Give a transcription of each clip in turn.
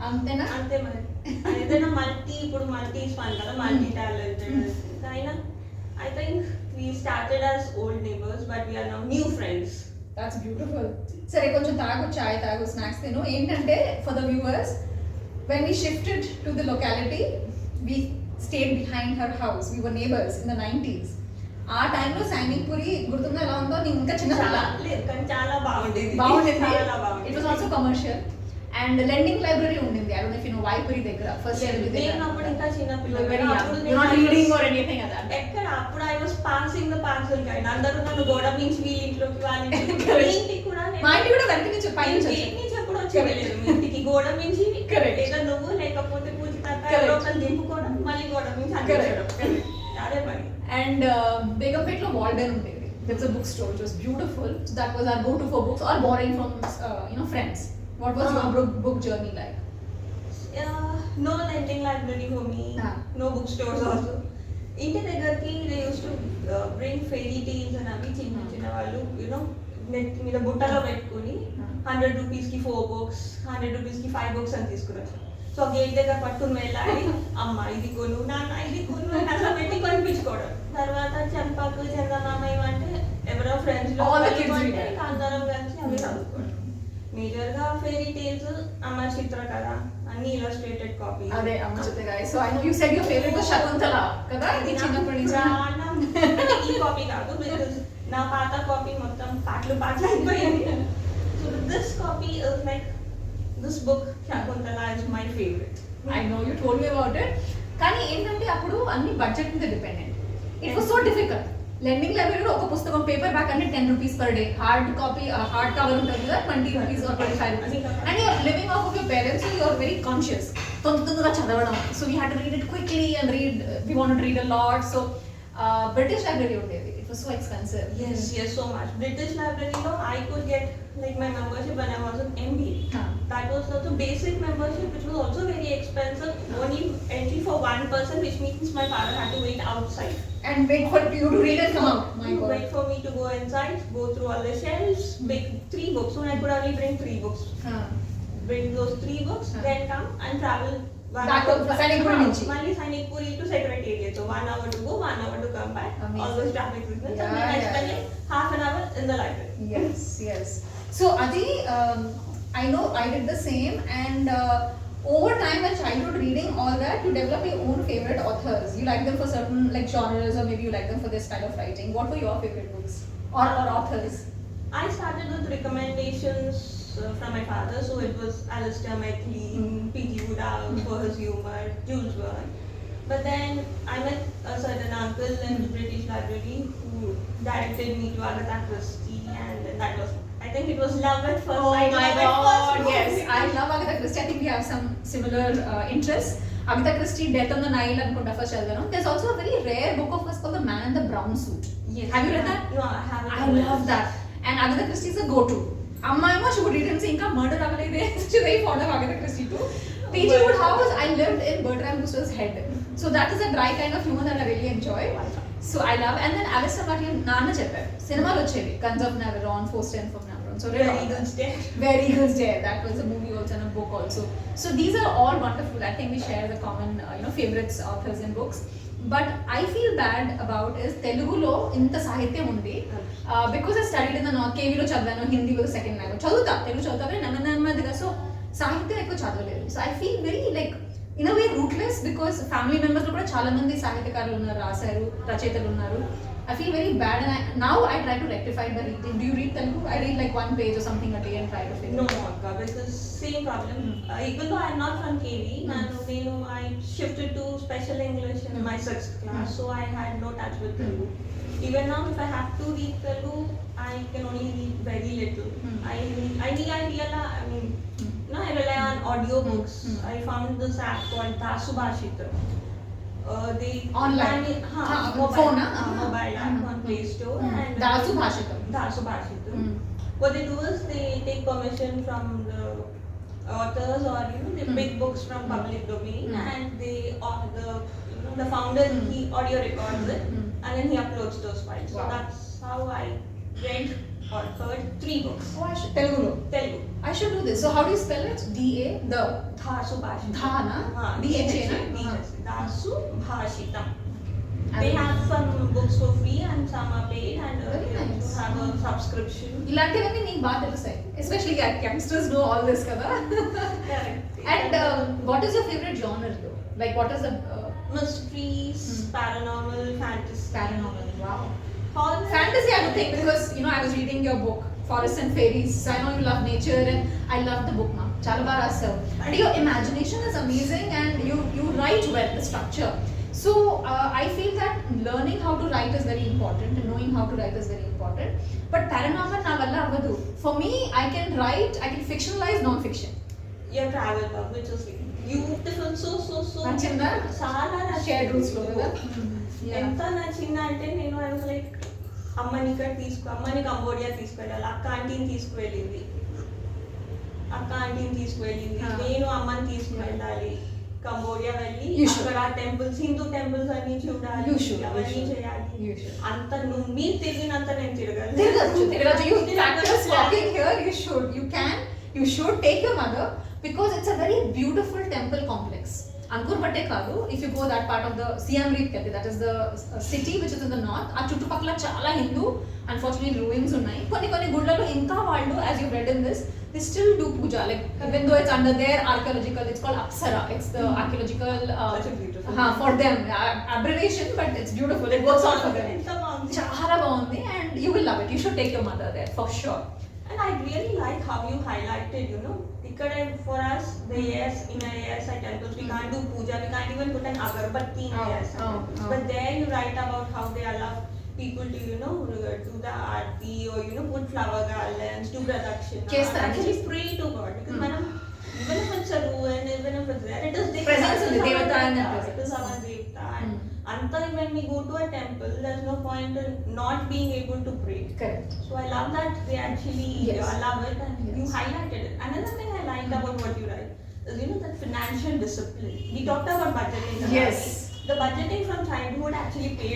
అంతేనా? అంతే మరి. ఏదైనా ఇప్పుడు మల్టీ ఫన్ కదా, మల్టీ టాలెంటెడ్ అయినా. I think we started as old neighbors, but we are now new friends. That's beautiful. సరే కొంచెం తాగు, చాయ్ తాగు, స్నాక్స్ తిను. ఏంటంటే for the viewers, when we shifted to the locality, we stayed behind her house. We were neighbors in the 90s. ఆ టైంలో సైనిక్ పురి గుర్తుందా ఎలా ఉందో? నేను ఇంకా చిన్న చాలా బాగుండేది. It was also commercial. And lending library ఉండింది. I don't know if you know వైపురి దగ్గర ఫస్ట్ ఇయర్ నేను అప్పుడు ఇంకా చిన్న పిల్లలు. ఎక్కడ అప్పుడు I was passing the parcel guide. అందరూ నన్ను గోడ నుంచి వీళ్ళ ఇంట్లోకి వాళ్ళ ఇంటికి కూడా మా ఇంటి కూడా వెనక నుంచి పై నుంచి ఎప్పుడు వచ్చేయలేదు. మీ ఇంటికి గోడ నుంచి లేదా నువ్వు లేకపోతే పూజిత దింపుకోవడం, మళ్ళీ గోడ నుంచి అదే పని. అండ్ బేగంపేటలో వాల్డెన్ ఉండేది. There's a bookstore which was beautiful. So that was our go-to for books or borrowing from friends. What was your book journey like? No lending library for me. No bookstores also. ఇంటి దగ్గరికి they used to bring fairy tales and అవి చిన్న చిన్న వాళ్ళు net మీద బుట్టలో పెట్టుకుని 100 rupees కి 4 books, 100 rupees కి 5 books అని తీసుకున్నారు. సో గేట్ దగ్గర పట్టుకుని వెళ్ళాలి, అమ్మ ఇది కొను, నాన్న ఇది కొను అట్లా పెట్టి కొనిపించుకోవడం. తర్వాత చెంపాకు, చందమామ ఇవంటే ఎవరో ఫ్రెండ్స్ లో అందరం కలిసి అవి చదువుకోవడం. మేజర్ గా ఫెయిరీ టేల్స్, అమర్ చిత్ర కథ అన్ని ఇలస్ట్రేటెడ్ కాపీ. అదే అమర్ చిత్ర గాయ్. So I know you said your favourite was Shakuntala కదా? ఇది చిన్నప్పటి నుంచి ఈ కాపీ కాదు, బికాజ్ నా పాత కాపీ మొత్తం పాటలు అయిపోయింది. So this copy is like this book Shakuntala is my favorite. I know you told me about it. కానీ ఏంటంటే అప్పుడు అన్ని బడ్జెట్ మీద dependent. It was so difficult. Lending లైబ్రరీలో ఒక పుస్తకం పేపర్ బ్యాక్ అంటే 10 rupees per day. Hard cover ఉంటుంది కదా 20 rupees or 25 rupees. And you are living off of your parents, so you are very conscious. తొందరగా చదవడం. So we had to read it quickly and we wanted to read a lot. So British library ఉండేది. It was so expensive. Yes, so much. British library lo I could get like my membership when I was in MBA. That was also basic membership, which was also very expensive. Only entry for one person, which means my father had to wait outside and wait for you to read and come out. My God. Wait for me to go inside, go through all the shelves, pick 3 books. So I could only bring 3 books. Bring those 3 books, then come and travel. Back to Sainik Puri nunchi. Mali Sainik Puri to Secretariat. So 1 hour to go, 1 hour to come back. Amazing. All those traffic signals. And then I spent like half an hour in the library. Yes. So Adi, I know I did the same, and over time when childhood reading all that, you develop your own favorite authors. You like them for certain like genres, or maybe you like them for their style of writing. What were your favorite books or authors? I started with recommendations from my father, so it was Alistair MacLean, P.G. Woodhouse for his humor, Jules Verne. But then I met a certain uncle in the British Library who directed me to Agatha Christie, and that was, I think it was love at first sight. Oh my God, yes, I love Agatha Christie. I think we have some similar interests. Agatha Christie, Death on the Nile and first chaldano. There's also a very rare book of hers called The Man in the Brown Suit. Yes. Have you read that? No, I haven't. I love that. And Agatha Christie is a go-to. Amma she would read and say, "Inka murder agalide." She's very fond of Agatha Christie too. P.G. Woodhouse, I lived in Bertram Russell's head. So that is a dry kind of humor that I really enjoy. So I love. And then Alistair MacLean, Nana chepparu. Cinema lo chevi. Guns of Navarone, Forced and from Navarone. So Very Eagles Dare. Very Eagles Dare. That was a movie also and a book also. So these are all wonderful. I think we share the common favorites, authors and books. But I feel bad about is Telugulo inta sahityam undi. Because I studied in the North, KV lo chadvanu, Hindi was the second language. Chaduta, Telugu chaduta, nammadga. So సాహిత్యం ఎక్కువ చదవలేదు. So I feel very like in a way rootless because family మెంబర్స్లో కూడా చాలా మంది సాహిత్యకారులు ఉన్నారు, రాశారు, రచయితలు ఉన్నారు. I feel very bad, and now I try to rectify by reading. Do you read Telugu? I read like 1 page or something a day and try to figure it out. No, because same problem. Even though I am not from KV, I shifted to special English in my 6th class, so I had no touch with Telugu. Even now, if I have to read Telugu, I can only read very little. I rely on audiobooks. I found this app called Dasubhashita. They online mobile app on Play Store. And Dasubhashita. What they do is they take permission from the authors, or they pick books from public domain, and they the founder he audio records it, and then he uploads those files. Wow. So that's how I read or heard 3 books. Telugu. I should do this. So how do you spell it? D-A, the. Dhasu Bhashitam. Dhana. D-H-A, na? Dhasu Bhashitam. They have some books for free and some are paid, and Very nice. to have a subscription. ఇలాంటివన్నీ నీకు బాగా తెలుస్తాయి. Especially youngsters know all this కదా. And what is your favorite genre though? Like what is the mysteries, paranormal, fantasy. Paranormal. Wow. Horror. Fantasy I would think because I was reading your book Forests and Fairies. So I know you love nature and I love the book now. Chala baga rasavu. And your imagination is amazing and you write well, the structure. So I feel that learning how to write is very important and knowing how to write is very important. But paranormal na valla avadu. For me, I can fictionalize non-fiction. Your travel log, which is beautiful, so Nachinda? చాలా Shared roots lo kada. ఎంత నచ్చింది అంటే నేను I was like అమ్మని ఇక్కడ అమ్మని Cambodia తీసుకువెళ్ళాలి, అక్క ఆంటీని తీసుకువెళ్ళింది, నేను అమ్మని తీసుకువెళ్ళాలి కంబోడియా వెళ్ళి అక్కడ టెంపుల్స్, హిందూ టెంపుల్స్ అన్ని చూడాలి, అవన్నీ చేయాలి. అంత మీరు తిరిగినంత నేను You should take your mother because it's a very beautiful temple complex. Angkor Wat kaadu, if you go that part of the Siam Reap, that is the city which is in the north, aa chuttupakla chaala Hindu unfortunately ruins unnai. Konni gudlalo inka vallu, as you read in this, they still do puja, like even though it's under their archaeological, it's called Apsara, it's the archaeological for them abbreviation, but it's beautiful, it works out for them. Chaala baagundi and you will love it. You should take your mother there for sure. And I really like how you highlighted, for us, the in ASI temples, we can't do puja, we can't even put an agarbatti in ASI temples. But there you write about how they allow people to, do the aarti or, put flower garlands, do pradakshina, actually pray to God. Because even if it's a ruin, even if it's there, it is the presence of the devata and it is our devata. Until when we go to a temple, there's no point in not being able to pray. Correct. So I love that they actually allow it, and you highlighted it. Another thing I liked about what you write is that financial discipline. We talked about budgeting. Yes. The budgeting from childhood actually paid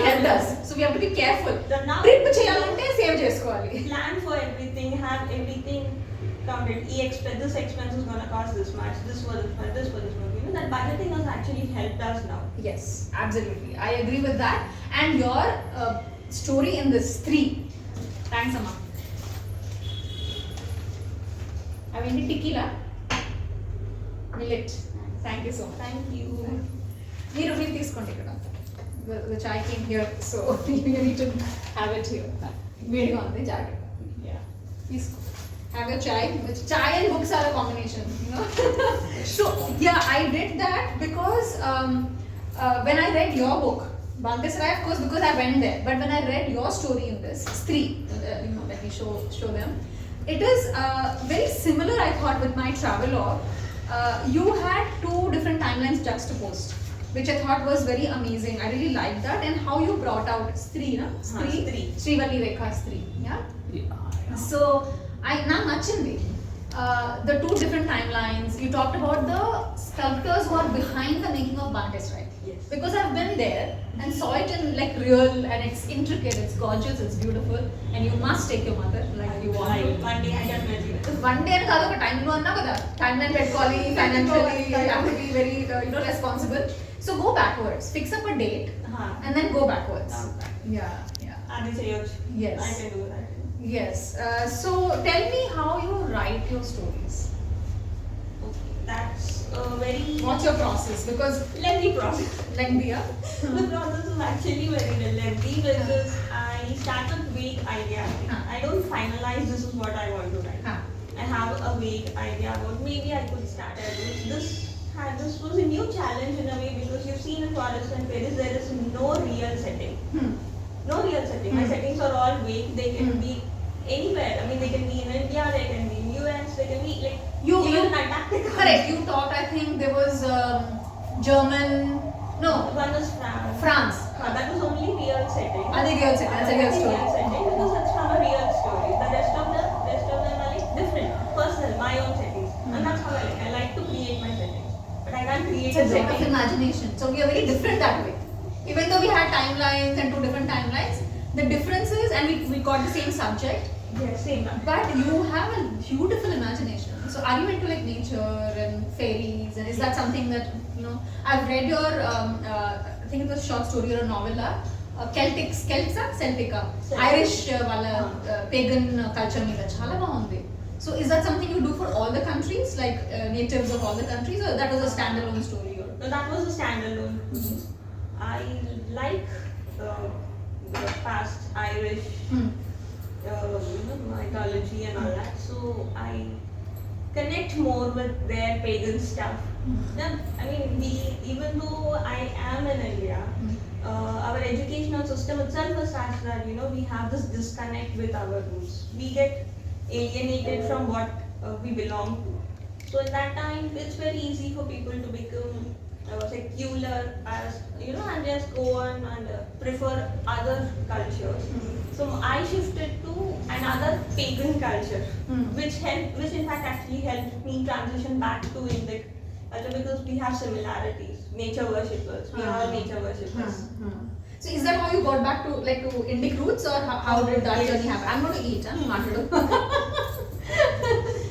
helped us. So we have to be careful. Now trip cheyalante save chesukovali. Plan for everything, have everything counted. This expense is going to cost this much. This for this much. This for this much. That budgeting has actually helped us now. Yes, absolutely. I agree with that. And your story in this 3. Thanks, Amma. I mean, tequila. Millet. Thank you so much. Thank you. Meer teeskondi ikkada. The chai came here, so you need to have it here. Veediga undi jacket. Yeah. Teesko. Have your chai. Chai and books are a combination, So yeah, I did that because when I read your book, Bangkesrai, of course, because I went there. But when I read your story in this, Stree, let me show them. It is very similar, I thought, with my travelogue. You had 2 different timelines juxtaposed, which I thought was very amazing. I really liked that, and how you brought out Stree, Srivalli Rekha Stree, yeah. So నాకు నచ్చింది the 2 different timelines. You talked about the sculptors who are behind the making of Bangkesrai. Yes. Because I've been there and saw it in like real, and it's intricate, it's gorgeous, it's beautiful, and you must take your mother like you want to. One day I can measure it. One day అని కాదు, ఒక time లో అన్నా కదా, timeline పెట్టుకోవాలి, financially you have to be very responsible. So go backwards, fix up a date, and then go backwards. Yeah. Adi cheyochu. Yes. I can do that. Yes. So tell me how you write your stories. Okay, that's very. What's your process? Because lengthy process. Lengthy, yeah. The process is actually very lengthy because I start with vague idea. I don't finalize this is what I want to write. I have a vague idea about maybe I could start at this. This was a new challenge in a way because you've seen in Forests and Fairies there is no real setting. No real setting. My settings are all vague. They can be anywhere. I mean, they can be in India, they can be in US, they can be like even in Antarctica. Correct. You talked. I think there was German. No. One was France. That was only real setting. Only real setting. That's a real story. Real setting because it's from a real story. The rest of them are like different, personal, my own settings, and that's how I like. I like to create my settings, but I can't create it's a lot of imagination. So we are very different that way. Even though we had timelines and 2 different timelines, the difference is, and we got the same subject, Yes, same. But you have a beautiful imagination. So are you into like nature and fairies? And is that something that, you know, I've read your, I think it was short story or a novella, Celtics, Celtica, Irish pagan culture మీద చాలా బాగుంది. So is that something you do for all the countries, like natives of all the countries, or that was a standalone story? Or? No, that was a standalone. I like the past Irish mythology and all that, so I connect more with their pagan stuff. I mean, even though I am in India, our educational system itself is such that we have this disconnect with our roots. We get alienated from what we belong to. So at that time, it's very easy for people to become secular, as and just go on and prefer other cultures. So I shifted to another pagan culture, which in fact actually helped me transition back to Indic culture, because we have similarities. Nature worshippers, we are all nature worshippers. So is that how you got back to Indic roots, or how did that journey happen? I'm going to eat,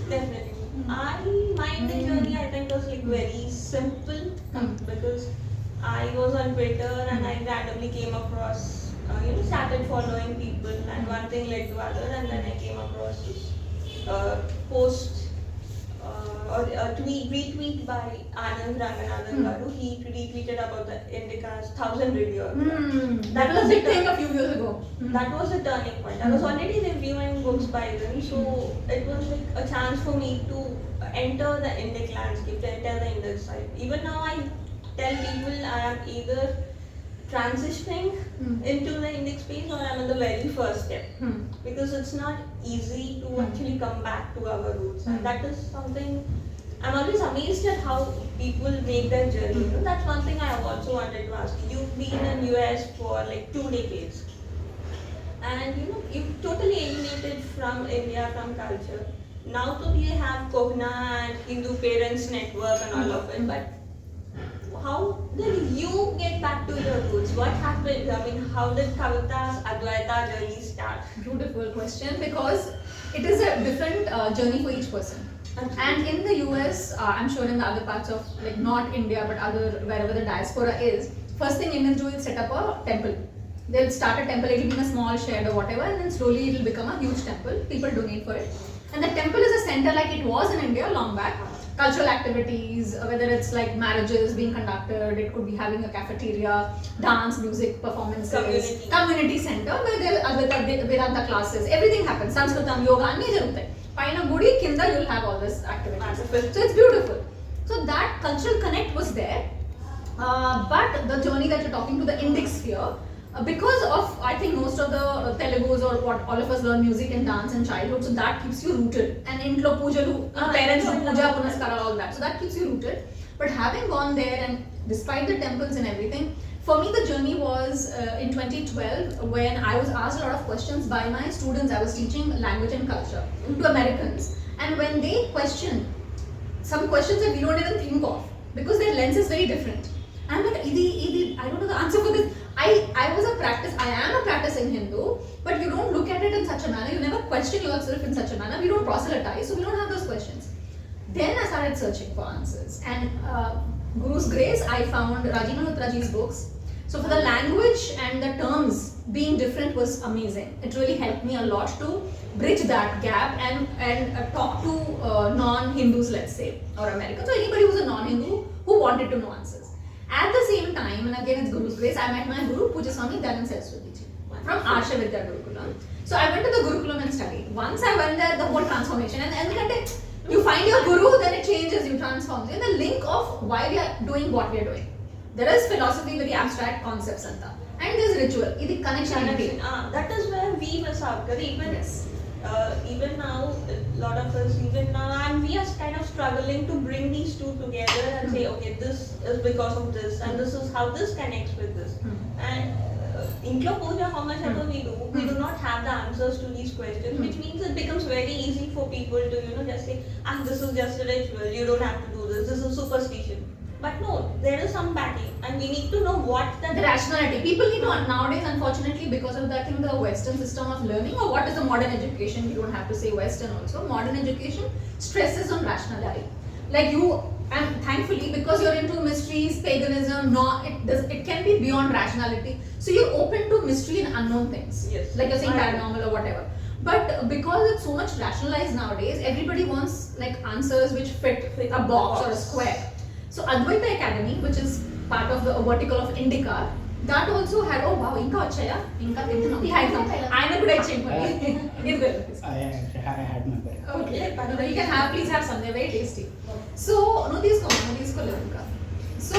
Definitely. My Indic journey, I think, was very simple, because I was on Twitter and I randomly came across, started following people, and one thing led to other, and then I came across this post or a retweet by Anand Ranganathan Garu. He retweeted about the Indica's 1,000 year. That was a big thing a few years ago. That was the turning point. I was already reviewing books by then, so it was like a chance for me to enter the Indic landscape, to enter the Indic side. Even now, I tell people I am either transitioning into the Indic space, or I'm in the very first step, because it's not easy to actually come back to our roots, and that is something I'm always amazed at, how people make their journey. That's one thing I have also wanted to ask you. You've been in US for like 2 decades, and you've totally alienated from India, from culture. Now we have Kohna and Hindu Parents Network and all of it, but how did you get back to your roots? What happened? I mean, how did Kavita's Advaita journey start? Beautiful question, because it is a different journey for each person. And in the US, I'm sure in the other parts of not India but wherever the diaspora is, first thing Indians do is set up a temple. They'll start a temple, it'll be in a small shed or whatever, and then slowly it'll become a huge temple. People donate for it. And the temple is a center like it was in India long back. Cultural activities, whether it's like marriages being conducted, it could be having a cafeteria, dance, music, performances, community center where there are Vedanta classes, everything happens, Sanskritam, yoga, anni jarugutayi. Paina gudi, kinda you'll have all this activities. So it's beautiful. So that cultural connect was there, but the journey that you're talking to the Indic sphere, because of, I think, most of the Telugus or what all of us learn music and dance in childhood, so that keeps you rooted. And intlo pujalu, parents do puja, punaskara, all that. So that keeps you rooted. But having gone there, and despite the temples and everything, for me the journey was in 2012, when I was asked a lot of questions by my students. I was teaching language and culture to Americans, and when they questioned some questions that we don't even think of, because their lens is very different. I'm like, I don't know the answer for this. I am a practicing Hindu, but you don't look at it in such a manner, you never question yourself in such a manner, we don't proselytize, so we don't have those questions. Then I started searching for answers, and Guru's grace, I found Rajiv Malhotraji's books. So for the language and the terms being different was amazing. It really helped me a lot to bridge that gap and talk to non-Hindus, let's say, or Americans, so anybody who's a non-Hindu who wanted to know answers. At the same time, and again it's Guru's grace, I met my Guru, Pujya Swami Dayanand Saraswati ji, from Arsha Vidya Gurukulam. So I went to the Gurukulam and studied. Once I went there, the whole transformation, and then you find your Guru, then it changes, you transform. And the link of why we are doing what we are doing. There is philosophy, very abstract concepts, and there's ritual. This connection. That is where we miss out. Even now, a lot of us, and we are kind of struggling to bring these two together and say, okay, this is because of this, and this is how this connects with this. And in Puja, how much ever we do not have the answers to these questions, which means it becomes very easy for people to, just say, this is just a ritual, you don't have to do this is superstition. But no, there is some backing, and we need to know what the rationality. People need to nowadays, unfortunately, because of that thing, the Western system of learning, or what is the modern education? You don't have to say Western also. Modern education stresses on rationality. Like you, and thankfully, because you're into mysteries, paganism, no, it can be beyond rationality. So you're open to mystery and unknown things. Yes. Like you're saying paranormal or whatever. But because it's so much rationalized nowadays, everybody wants like answers which fit a box or a square. So Advaita Academy, which is part of the vertical of Indica, that also had, oh wow, Inka achaya, Inka tintinam. I know good I had my break. Okay, no, you can have, please have some, they're very tasty. So, no, these ko Reamker. So,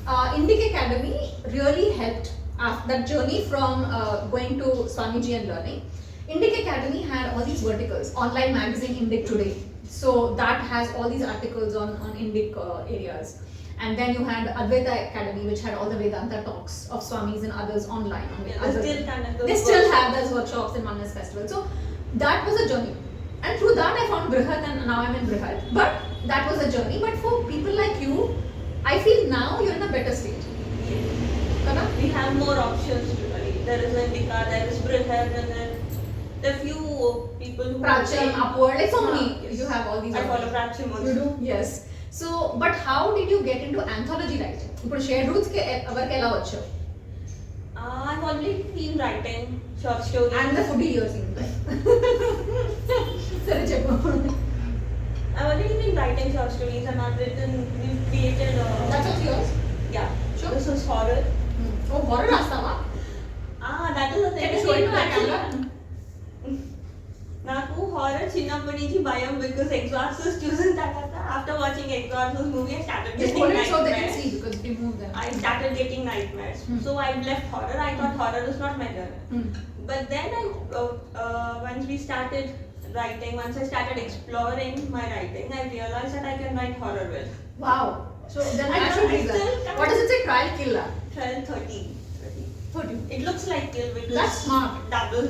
Indic Academy really helped that journey from going to Swamiji and learning. Indic Academy had all these verticals, online magazine Indic Today. So that has all these articles on Indic areas. And then you had Advaita Academy, which had all the Vedanta talks of Swamis and others online. They still have those workshops and Oneness Festival. So that was a journey. And through that I found Brihat, and now I'm in Brihat. But that was a journey. But for people like you, I feel now you're in a better state. We have more options to study. There is Indica, there is Brihat, and then there are few people who Pracham, Upward, like so many. Yes. You have all these. I follow Pracham also. You do? Yes. So, but how did you get into anthology writing? You shared roots ke avar kela vachu. I've already been writing short stories. And the foodie you're seeing. I've already been writing short stories, and I've we've created. That's also yours? Yeah. Sure. This is horror. Oh, horror rasta that is the thing. Can you show it to the camera? నాకు horror చిన్నప్పటి నుంచి భయం because exorcist చూసిన తర్వాత after watching exorcist movie I started getting nightmares. I started getting nightmares. So I left horror. I thought horror is not my genre. But then once we started writing, once I started exploring my writing, I realized that I can write horror well. Wow. So then I should read that. What does it say? Trial killer. 12, 13. It looks like kill because that's smart. Double.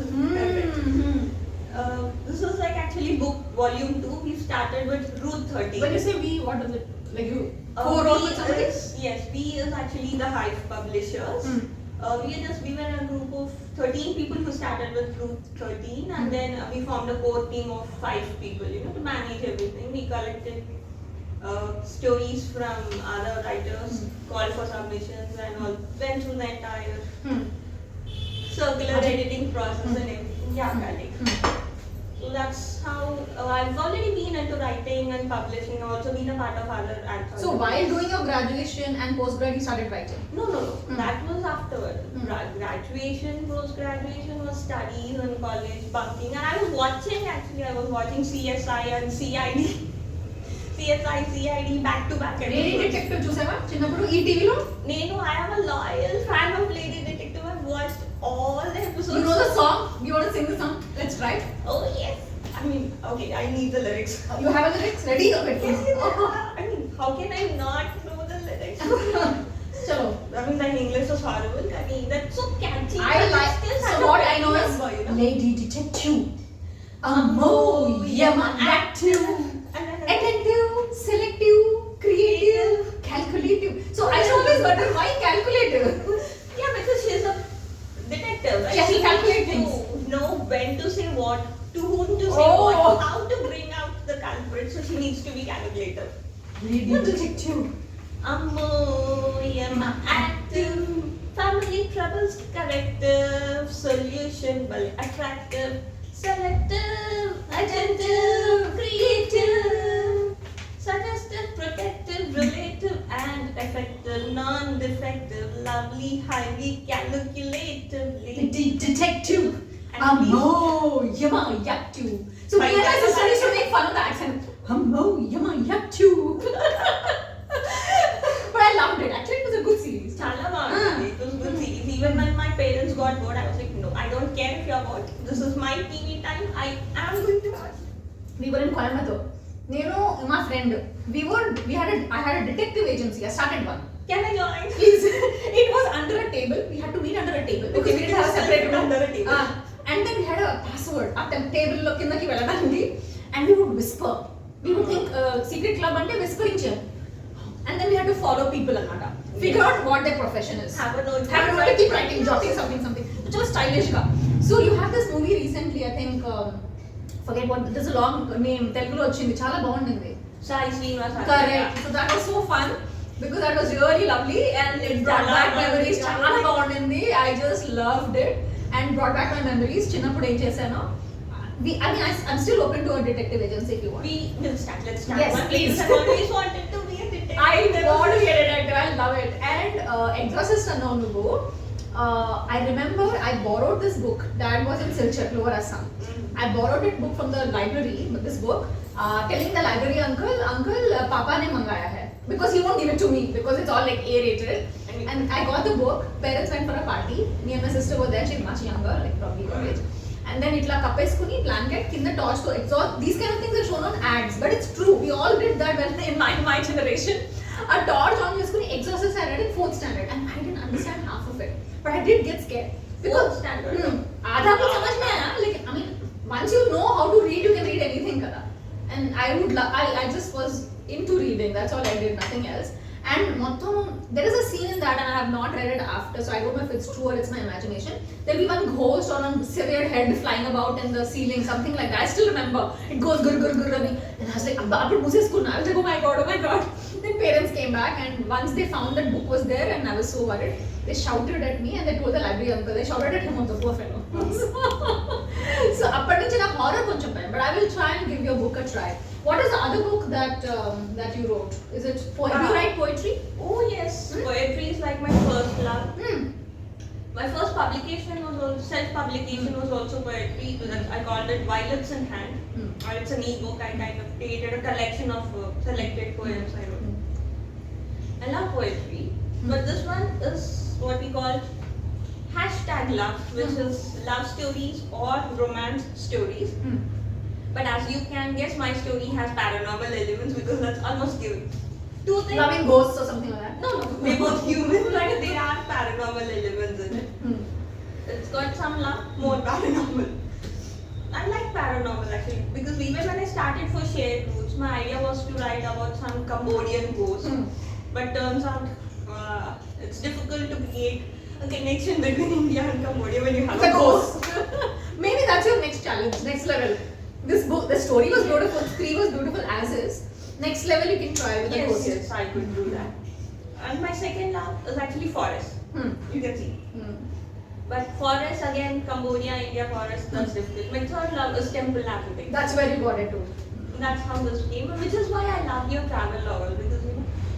This was like actually book volume 2. We started with Route 13. When you say we, what does it like? You co-wrote with somebody? Yes, we is actually the Hive publishers. We were a group of 13 people who started with Route 13, and then we formed a core team of 5 people, to manage everything. We collected stories from other writers, called for submissions, and all. Went through the entire circular editing process and everything. Yeah, correct. So that's how I've already been into writing and publishing. I've also been a part of other anthologies. So while doing your graduation and postgrad, you started writing? No. That was afterward. Graduation, post-graduation was studies in college, bunking. And I was watching CSI and CID. CID back to back. Lady Detective చూసావా చిన్నప్పుడు ఈ టీవీలో? I am a loyal fan of Lady Detective. I've watched all the episodes. You know the song? You want to sing the song? Let's try. Oh yes. I mean, okay, I need the lyrics. You have the lyrics ready? Okay. I mean, how can I not know the lyrics? Chalo. I mean, my English is horrible. I mean, that's so catchy. I like. So what I know is Lady Detective. Yama active, attentive, selective, creative, calculative. So I always wonder why calculative. Yeah, because she's a detective. Right? She calculates things. Know when to say what, to whom to say what, how to bring out the culprit. So she needs to be calculative. Lady Detective. Yama active, family troubles corrective, solution well attractive, selective, attentive, creative, suggestive, protective, relative, and effective, non-defective, lovely, highly calculative, detective. Yama active. So me and my sister used to make fun of the accent. Yama active. But I loved it. Actually, it was a good series. It was a good series. Even when my parents got bored, I was like, no, I don't care if you're bored. This is my TV time. I am going to watch. We were in Coimbatore. My friend, I had a detective agency. I started one. Can I join? Please. It was under a table. We had to meet under a table. Okay, we didn't have a separate room. Under a table. And then we had a password. At the table, and we would whisper. We would think secret club and whispering chair. and then we had to follow people another. Figure out what their profession is. Have a note. Have a note, keep writing, jotting something. Which was stylish ka. So you have this movie recently, I think, forget what, there's a long name, Telugulo ochindi, chala bagundi. Sai Srinivas. Correct. So that was so fun because that was really lovely and it brought back memories. Chala bagundi. I just loved it and brought back my memories. Chinnappudu em chesano. I'm still open to a detective agency if you want. We will start. Let's start. Yes, please. I've always wanted to be a detective. I want to be a detective. I love it. And Exorcist Anonu. I remember I borrowed this book. Dad was in Silchar, Lower Assam. I borrowed it book from the library. This book, telling the library uncle, Papa ne mangaya hai, because he won't give it to me because it's all like A-rated. And I got the book. Parents went for a party. Me and my sister were there. She's much younger, like probably your age. And then itla kappeskuni blanket kinda torch to exhaust. These kind of things are shown on ads, but it's true. We all did that when in my generation. A torch on cheskuni Exorcist I read in 4th standard, and I didn't understand half of it, but I did get scared because standard. आधा कुछ समझ में आया. Like I mean, once you know how to read, you can read anything kada. And I just was into reading. That's all I did, nothing else. And there is a scene in that, and I have not read it after, so I don't know if it's true or it's my imagination. There'll be one ghost or a severed head flying about in the ceiling, something like that. I still remember. It goes gur gur gur, and I was like, Abba, school now. I was like, oh my god. Then parents came back, and once they found that book was there, and I was so worried, they shouted at me and they told the library uncle. They shouted at him also, poor fellow. So, horror koncham time, but I will try and give your book a try. What is the other book that you wrote? Is it poetry? You write poetry? Oh yes, poetry is like my first love. My first publication was also self-publication was also poetry. I called it Violets in Hand. It's an e-book. I kind of created a collection of selected poems I wrote. I love poetry, but this one is what we call #love, which is love stories or romance stories. But as you can guess, my story has paranormal elements because that's almost given. Two things. Loving ghosts or something like that? No, we're both human, but there are paranormal elements in it. It's got some love, more paranormal. I like paranormal actually because even when I started for Shared Roots, my idea was to write about some Cambodian ghost. But turns out it's difficult to create a connection between India and Cambodia when you have a ghost. Maybe that's your next challenge, next level. This book, the story was beautiful, the screen was beautiful as is. Next level you can try with a ghost. Yes, I could do that. And my second love is actually forest. You can see. But forest again, Cambodia, India forest, that's difficult. My third love is temple architecture. That's where you got it too. That's how this came, which is why I love your travel novel because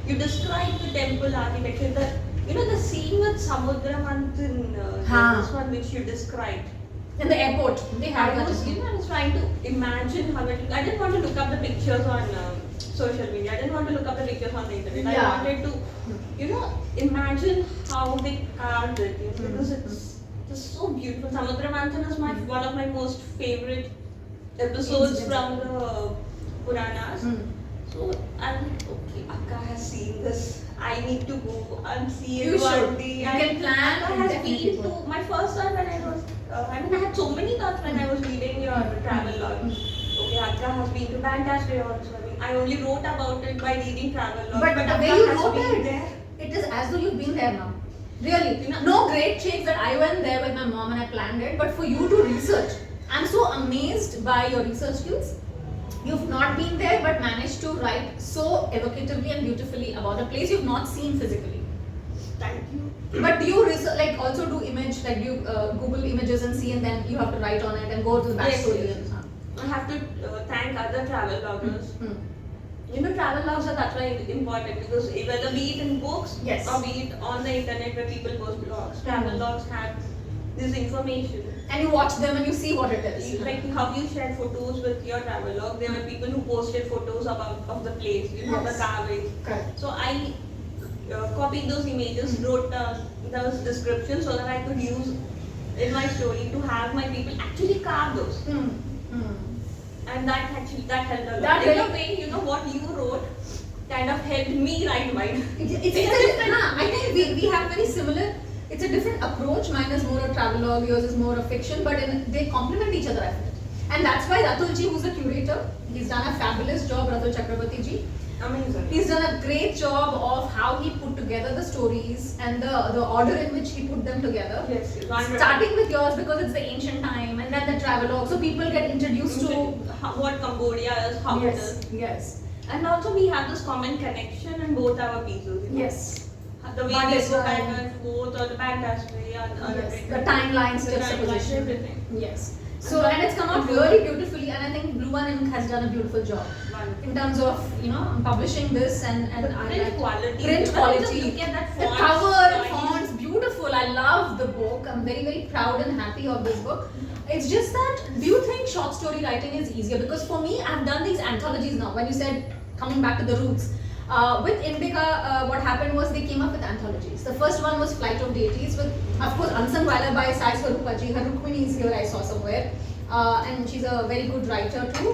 you describe the temple architecture. The scene with Samudra Manthan, this one which you described. In the airport, they had I was trying to imagine how it. I didn't want to look up the pictures on social media. I didn't want to look up the pictures on the internet. I wanted to, imagine how they carved it because it's just so beautiful. Samudra Manthan is one of my most favorite episodes from the Puranas. So Akka has seen this. I need to go and see it. You should. You can plan. Akka has been to my first time when I was. I had so many thoughts when I was reading your travel log. Okay, Akka has been to Fantastic also. I only wrote about it by reading travel log. But the way you wrote it is as though you've been there now. Really, no great change that I went there with my mom and I planned it. But for you to research, I'm so amazed by your research skills. You've not been there but managed to write so evocatively and beautifully about a place you've not seen physically. Thank you. But do you also do image, like do you Google images and see and then you have to write on it and go to the backstory? Yes. I have to thank other travel bloggers. Travel blogs are that's why important because whether be it in books or be it on the internet where people post blogs, travel blogs have this information. And you watch them and you see what it is. Like how you shared photos with your travel log, there were people who posted photos of the place, the carving. Correct. So I copied those images, wrote those descriptions so that I could use in my story to have my people actually carve those. And that helped a lot. In a way, what you wrote kind of helped me write mine. I think we have very similar. It's a different approach. Mine is more a travelogue, yours is more a fiction, but they complement each other, I feel. And that's why Ratul ji, who's the curator, he's done a fabulous job, Ratul Chakrabarti ji. Amazing. He's done a great job of how he put together the stories and the order in which he put them together. Yes. Starting with yours because it's the ancient time, and then the travelogue, so people get introduced to what Cambodia is, how it is. Yes. And also we have this common connection in both our pieces. You know? Yes. The way they go back and forth, or the backstory, and Yes. The timelines, juxtaposition. Everything. Yes. So and it's come out really beautifully, and I think Blue One Ink has done a beautiful job in terms of publishing this and print quality. Print quality. Look at that The font cover, size. fonts, beautiful. I love the book. I'm very, very proud and happy of this book. It's just that, do you think short story writing is easier? Because for me, I've done these anthologies now. When you said coming back to the roots, with Indica, what happened was they came up with anthologies. The first one was Flight of Deities with, of course, Unsung Valor by Sai Swarupaji. Her Rukmini is here, I saw somewhere. And she's a very good writer too,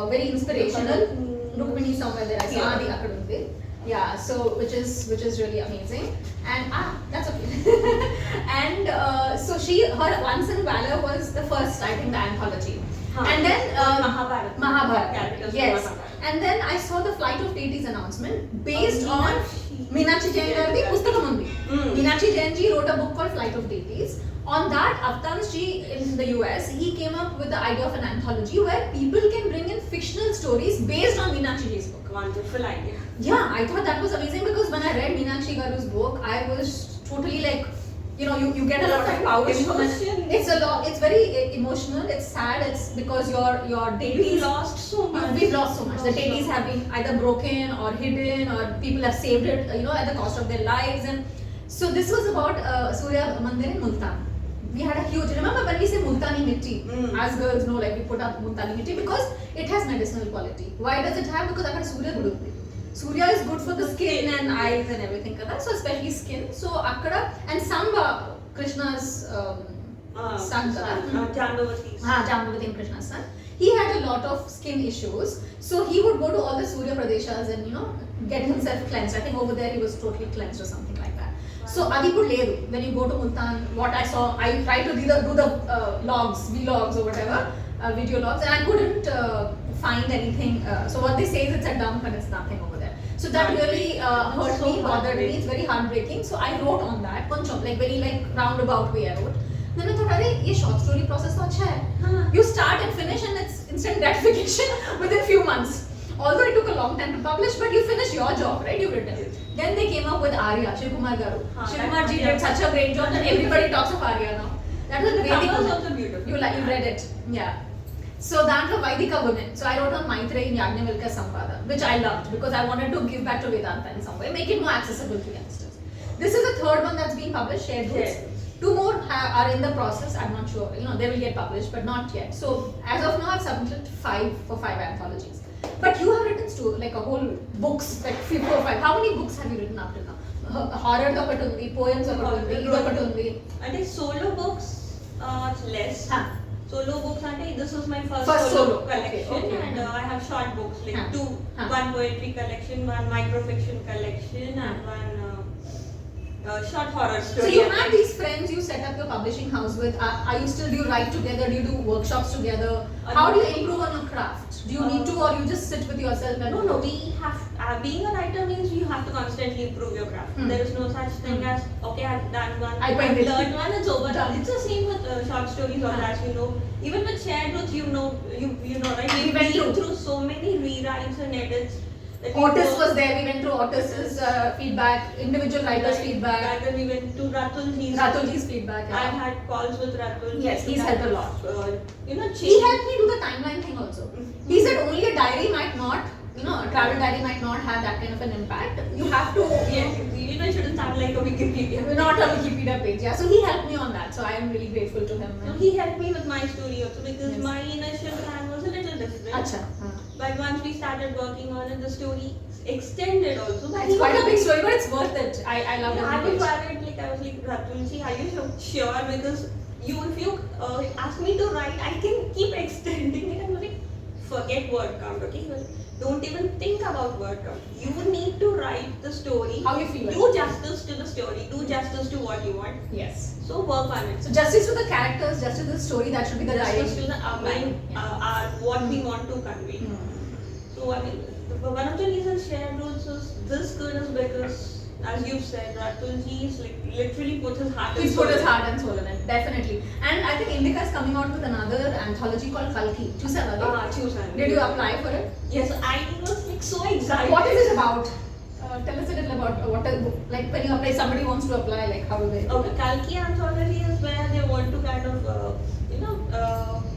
very inspirational. Rukmini somewhere there, I saw Adi Akadundi. Yeah, so which is really amazing. And that's okay. And so her Unsung Valor was the first, I think, the anthology. And then Mahabharata. Yes. And then I saw the Flight of Deities announcement based on Meenakshi Jain Gardi Pustakam undi. Meenakshi Jain ji wrote a book called Flight of Deities. On that, Avtansh ji in the US, he came up with the idea of an anthology where people can bring in fictional stories based on Meenakshi ji's book. Wonderful idea. Yeah, I thought that was amazing because when I read Meenakshi Garu's book, I was totally like, you get a lot of power. It's a lot. It's very emotional. It's sad. It's because your deities. We've lost so much. We've lost so much. The deities have been either broken or hidden, or people have saved it, at the cost of their lives. And so this was about Surya Mandir in Multan. We had a huge. Remember when we say Multani Mitti? As girls know, like we put up Multani Mitti because it has medicinal quality. Why does it have? Because akkada Surya Gudu. Surya is good for the skin and eyes and everything, so especially skin. So akkada and Samba, Krishna's son, Jambavati and Krishna's son, he had a lot of skin issues. So he would go to all the Surya Pradeshas and get himself cleansed. I think over there he was totally cleansed or something like that. So Adipur Ledu, when you go to Multan, what I saw, I tried to do the logs, vlogs or whatever, video logs, and I couldn't find anything. So what they say is it's a dump and it's nothing over there. So that really hurt me, bothered me. It's very heartbreaking. So I wrote on that, very roundabout way I wrote. Then I thought, this short story process is good. You start and finish and it's instant gratification within a few months. Although it took a long time to publish, but you finish your job, right? You've written it. Then they came up with Arya, Shivkumar Garu. Shivkumar ji did such a great job that everybody talks of Arya now. That was really also beautiful. You read it, yeah. So that was Vaidika women. So I wrote on Maitreyi in Yajnavalkya Sampada, which I loved because I wanted to give back to Vedanta in some way, make it more accessible to youngsters. This is the third one that's being published, Shared Roots. Two more are in the process. I'm not sure. They will get published, but not yet. So as of now, I've submitted 5 anthologies. But you have written like a whole books, like 3, 4, 5. How many books have you written up till now? Horror okatundi, poems okatundi, idokatundi. I think solo books less. Solo books this was my first solo collection, okay. And I have short books like 2, one poetry collection, one microfiction collection, and one short horror story. So you have these friends you set up your publishing house with. Do you write together? Do you do workshops together? How do you improve on your craft? Do you need to, or you just sit with yourself? And no. We have being a writer means you have to constantly improve your craft. There is no such thing as I've done one, I've learned one, it's over. It's the same with short stories, or as even with Shared Roots, you know, right? We went through so many rewrites and edits. Otis was there. We went through Otis's feedback, individual writers' feedback. And then we went to Ratulji's feedback. Yeah. I've had calls with Ratul. Yes, he's helped a lot. He helped me do the timeline thing also. He said only a diary might not, a travel diary might not have that kind of an impact. You have to. Yes, it shouldn't sound like a Wikipedia. Not a Wikipedia page. Yeah, so he helped me on that. So I am really grateful to him. So he helped me with my story also because my initial plan was a little different. But once we started working on it, the story extended also. It's quite a big story, but it's worth it. I love it. I was worried, I was like, Ratulji, are you sure? Because if you ask me to write, I can keep extending it. I was like, forget word count, okay? Don't even think about word count. You need to write the story. How you feel. Do justice to the story. Do justice to what you want. Yes. So work on it. So justice to the characters, justice to the story. That should be the justice to the what we want to convey. So one of the reasons shared roots is this good is because, as you've said, Ratulji is like literally put his heart and He's soul put his in. heart and soul in it, definitely. And I think Indica is coming out with another anthology called Kalki. Chusan. Did you apply for it? Yes, I was like so excited. What is it about? Tell us a little about what is, like when you apply, somebody wants to apply, like how do they? Okay, Kalki anthology is where they want to kind of,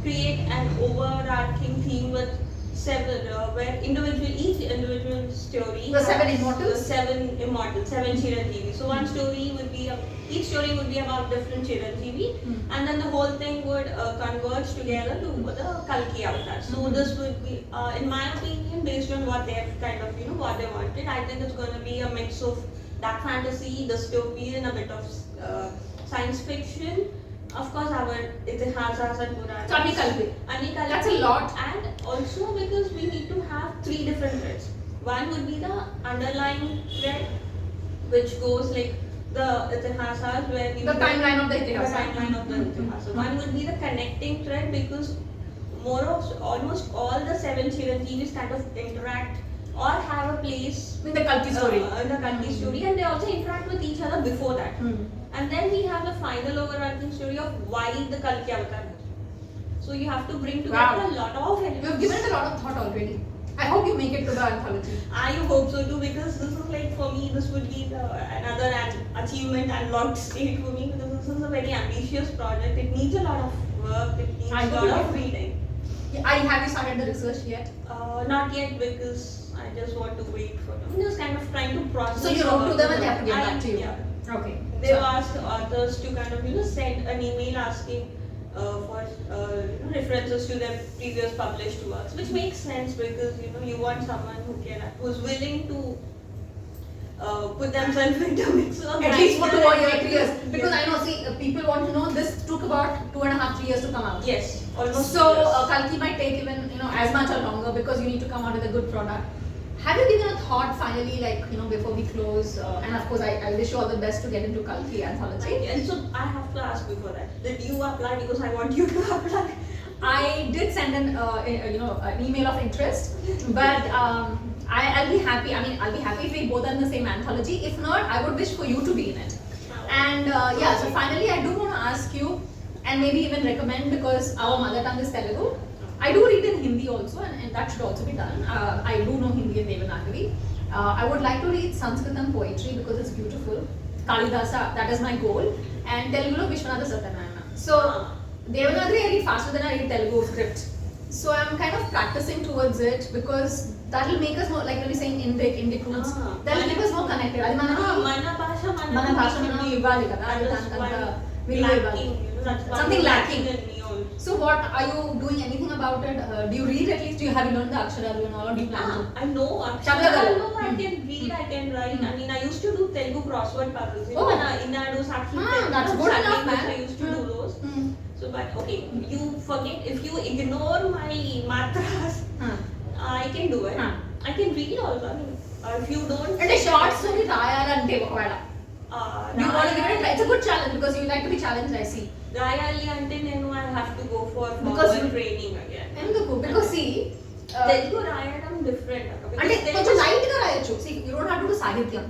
create an overarching theme with seven, where each individual story. The seven has immortals? The seven immortals, seven Chiranjeevi. So one story would be, each story would be about different Chiranjeevi, and then the whole thing would converge together to the Kalki avatar. So this would be, in my opinion, based on what they've kind of, what they wanted, I think it's going to be a mix of dark fantasy, dystopian, a bit of science fiction. Of course, our itihasas and Puranas. So Kalki. That's a lot. And also because we need to have three different threads. One would be the underlying thread, which goes like the itihasas, where we The timeline of the itihasa. The timeline of the itihasa. One would be the connecting thread, because almost all the seven Chiranjeevis kind of interact or have a place In the Kalki story. In the Kalki story, and they also interact with each other before that. And then we have the final overarching story of why the Kalki avatar. So you have to bring together a lot of elements. You have given it a lot of thought already. I hope you make it to the anthology. I hope so too, because this is like, for me, this would be another achievement unlocked state for me, because this is a very ambitious project. It needs a lot of work, it needs a lot of reading. Have you started the research yet? Not yet, because I just want to wait for them. I'm just kind of trying to process. So you wrote to them and they have to get back to you? Yeah. Okay. They've asked authors to kind of send an email asking for references to their previous published works, which makes sense, because you want someone who's willing to put themselves into mix. At least for 2 or 3 years. Because I know, people want to know, this took about 2.5 3 years to come out. Yes, almost. So Kalki might take even as much or longer, because you need to come out with a good product. Have you given a thought finally, like before we close? And of course, I wish you all the best to get into Kalki anthology. And so I have to ask before that, did you apply? Because I want you to apply. I did send an email of interest, but I'll be happy. I mean, I'll be happy if we both are in the same anthology. If not, I would wish for you to be in it. And so finally, I do want to ask you, and maybe even recommend, because our mother tongue is Telugu. I do read in Hindi also, and that should also be done. I do know Hindi and Devanagari. I would like to read Sanskritam poetry because it's beautiful. Kalidasa, that is my goal. And Telugu, Vishwanatha Satyanarayana. So, Devanagari I read faster than I read Telugu script. So, I'm kind of practicing towards it, because that will make us more, like when we're saying Indic roots, that will make us more connected. Adi Mana bhasha manam ivvali kada. Adi danakanta viluva ivvali. Something lacking. So what are you doing anything about it? Do you read at least? Have you learned the aksharalu and all, or do you plan to? I know Shabdagalu. I can read, I can write. I mean, I used to do Telugu crossword puzzles. Inadu, Sakshi, that's good enough, man. I used to do those. So, but okay, you forget, if you ignore my matras, I can do it. I can read also. I mean, if you don't. And a short story rayalante okavela. You want to give it a try? It's a good challenge, because you like to be challenged, I see. Rayali ante nenu I have to go for training again. Enduku? Because see, Telugu rayadam different. అంటే కొంచెం light గా రాయొచ్చు. See, you don't have to do సాహిత్యం.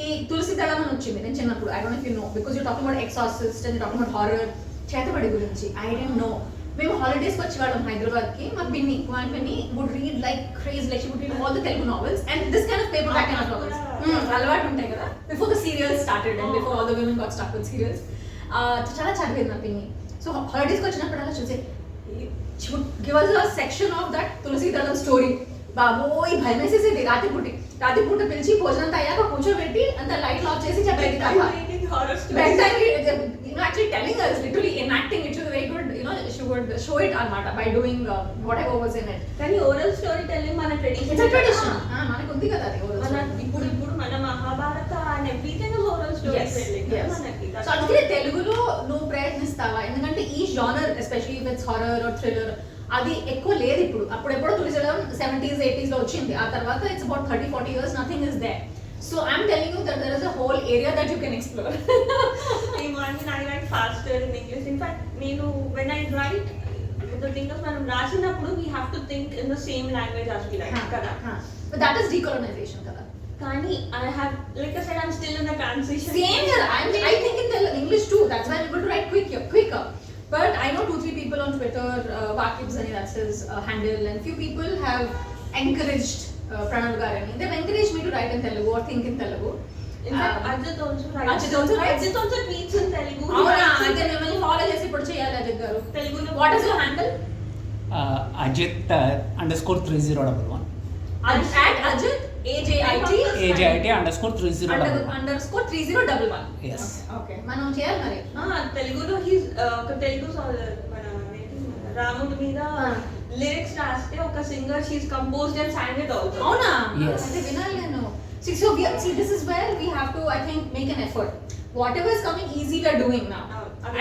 ఈ తులసి దళం అని వచ్చింది నేను చిన్నప్పుడు. I don't know if you know, because you're talking about exorcist and you're talking about horror. చేతబడి గురించి I didn't know. మేము హాలిడేస్కి వచ్చేవాళ్ళం హైదరాబాద్కి. మా పిన్ని would read like crazy, like she would read all the Telugu novels and this kind of paperback kind of novels. అలవాటు ఉంటాయి కదా. Before the serials started and before all the women got stuck with serials. చాలా చదివేది మా పిన్ని. So హాలిడేస్కి వచ్చినప్పుడు అలా చూసే, she would give us a section of that తులసి దళం స్టోరీ. బాబోయ్ భయం వేసేసేది. రాత్రి పూట పిలిచి భోజనం అయ్యాక కూర్చోబెట్టి అంత లైట్ ఆఫ్ చేసి చెప్పేది కథ. Actually telling us, literally enacting it. She was very good, she would show it by doing whatever was in it. Can you oral storytelling mana tradition? It's a tradition. Manaku undi kada adi oral story. Ippudu mana Mahabharata and everything is oral storytelling. Yes. So అందుకే తెలుగులో నువ్వు ప్రయత్నిస్తావా? ఎందుకంటే ఈ genre, especially if it's horror or thriller, అది ఎక్కువ లేదు ఇప్పుడు. అప్పుడెప్పుడో తులసిదళం 70s 80s లో వచ్చింది. ఆ తర్వాత it's about 30-40 years nothing is there. So I'm telling you that there is a whole area that you can explore. I write faster in English. In fact, when I write, the thing is మనం రాసినప్పుడు we have to think in the same language as we write కదా. But that is decolonization kada. కానీ I have, like I said, I'm still in the transition. Same here. I think in English too. That's why I'm able to write quicker. But I know 2-3 people on Twitter, Vakib Zani, that's his handle, and few people have encouraged Pranav Garani. They've encouraged me to write in Telugu or think in Telugu. In fact, Ajit also writes. Ajit also tweets in Telugu. Avuna, అయితే మిమ్మల్ని follow చేసి ఇప్పుడు చేయాలి అజిత్ గారు. Telugulo. What is your handle? Ajit _3011. At Ajit AJIT _3011. _3011. Yes. Okay. మనం చేయాలి మరి. తెలుగులో హీస్ ఒక తెలుగు మన రాముడి మీద లిరిక్స్ రాస్తే ఒక singer she's composed and sang it also. అవునా? Yes. అంటే వినాలి నేను. See, this is where we have to, I think, make an effort. Whatever is coming easy, we are doing now.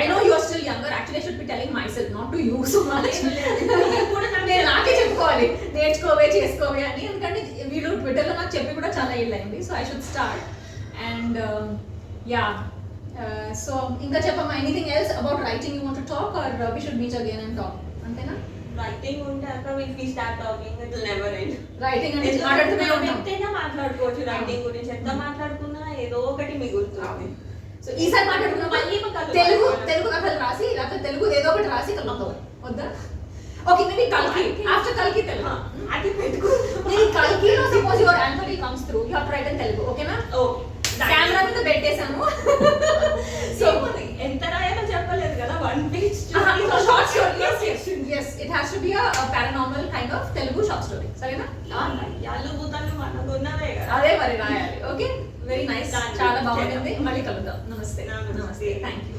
I know you are still younger. Actually, I should be telling myself, not to you so much. నేను నాకే చెప్పుకోవాలి నేర్చుకోవే చేసుకోవే అని, ఎందుకంటే వీళ్ళు ట్విట్టర్లో నాకు చెప్పి కూడా చాలా ఏళ్ళైంది. So I should start and yeah so ఇంకా చెప్పమ్మా, anything else about writing you want to talk or we should meet again and talk, అంతేనా? రైటింగ్ ఉంటే అక్కడ if we start talking it will never end. Writing అంటే మాట్లాడుతూనే ఉంటాం. ఎంతైనా మాట్లాడుకోవచ్చు రైటింగ్ గురించి, ఎంత మాట్లాడుకున్నా ఏదో ఒకటి మిగులుతుంది. సో ఈసారి మాట్లాడుకున్నాం మళ్ళీ తెలుగు కథలు రాసి, లేకపోతే తెలుగు ఏదో ఒకటి రాసి కలుపుతాం వద్దా? ఓకే, మేబీ కల్కి, ఆఫ్టర్ కల్కి తెలుగు అది పెట్టుకుంటాం. నేను కల్కిలో suppose your answer comes through, you have to write in Telugu, ఓకేనా? ఓకే, కెమెరా మీద పెట్టేసాము. సో ఎంత రాయాలో చెప్పలేదు కదా, 1 page short story. yes it has to be a paranormal kind of Telugu short story, సరేనా? యాలు భూతాలు మనకున్నవే కదా, అదే మరి రాయాలి. ఓకే, వెరీ నైస్, చాలా బాగుంది. మళ్ళీ కలుద్దాం. నమస్తే. నమస్తే. Thank you.